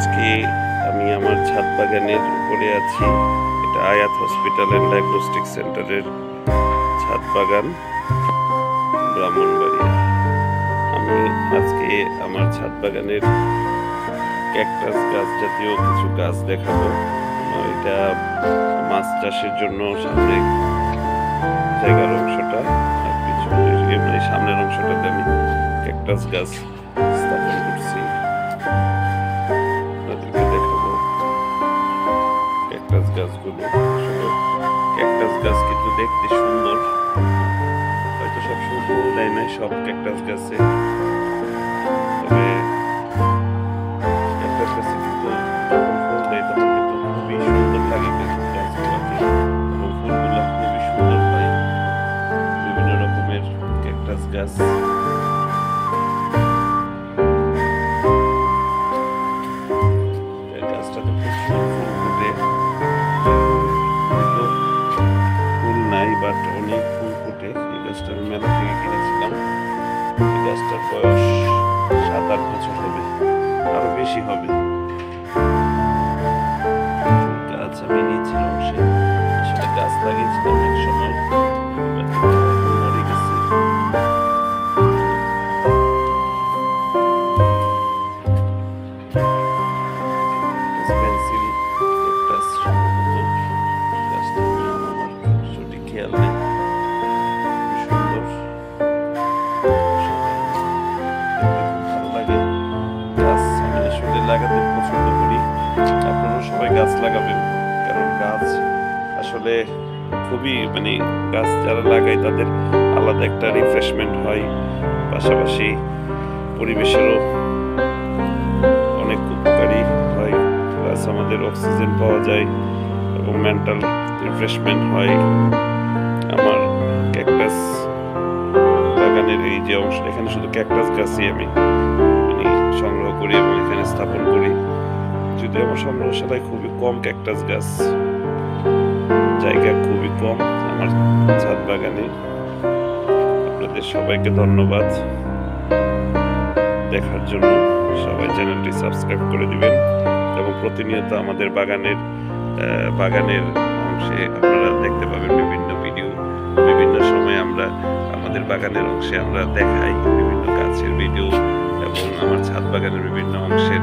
আজকে আমি আমার ছাদ বাগানের উপরে আছি। এটা আয়াত হসপিটাল অ্যান্ড ডায়াগনস্টিক সেন্টারের ছাদ বাগান, ব্রাহ্মণবাড়িয়া। আমি আজকে আমার ছাদ বাগানের ক্যাকটাস গাছ জাতীয় কিছু গাছ দেখাবো। এটা মাছ চাষের জন্য সামনে জায়গার অংশটা, আর পিছনে সামনের অংশটাতে আমি ক্যাকটাস গাছ স্থাপন করছি। আপনাদেরকে দেখাবো ক্যাকটাস গাছগুলো। আসলে ক্যাকটাস গাছ কিন্তু দেখতে সুন্দর, হয়তো সবসময় ফুল দেয় না সব ক্যাকটাস গাছে, তবে ক্যাকটাস গাছে কিন্তু যখন ফুল দেয় তখন কিন্তু খুবই সুন্দর লাগে গাছগুলোকে, এবং ফুলগুলো খুবই সুন্দর হয়। বিভিন্ন রকমের ক্যাকটাস গাছ, গাছটাতে প্রচুর ফুল ফুটে, ফুল নাই বাট অনেক ফুল ফুটে। এই গাছটা আমি মেলা থেকে কিনেছিলাম। এই গাছটার বয়স 7-8 বছর হবে, আরো বেশি হবে। গাছ আমি নিয়েছিলাম, সে আসলে গাছ লাগিয়েছিলাম এক সময়, মরে গেছে। পেন্সিল ক্যাকটাস সম্ভবত, গাছটা আমার সঠিক খেয়াল নেই। সুন্দর, ভালো লাগে গাছ। আমি আসলে লাগাতে পছন্দ করি, আপনারাও সবাই গাছ লাগাবেন, কারণ গাছ আসলে খুবই গাছ যারা লাগায় তাদের আলাদা একটা রিফ্রেশমেন্ট হয়, পাশাপাশি পরিবেশেরও অনেক উপকারী হয়। প্লাস আমাদের অক্সিজেন পাওয়া যায় এবং মেন্টাল রিফ্রেশমেন্ট হয়। আমার ক্যাকটাস বাগানের এই যে অংশ, এখানে শুধু ক্যাকটাস গাছই আমি সংগ্রহ করি এবং এখানে স্থাপন করি। যদি আমার সংগ্রহশালায় খুবই কম ক্যাকটাস গাছ, জায়গা খুবই কম আমার ছাদ বাগানে। আপনাদের সবাইকে ধন্যবাদ দেখার জন্য। সবাই চ্যানেলটি সাবস্ক্রাইব করে দিবেন এবং প্রতিনিয়ত আমাদের বাগানের অংশে আপনারা দেখতে পাবেন বিভিন্ন ভিডিও। বিভিন্ন সময় আমরা আমাদের বাগানের অংশে আমরা দেখাই বিভিন্ন গাছের ভিডিও এবং আমার ছাদ বাগানের বিভিন্ন অংশের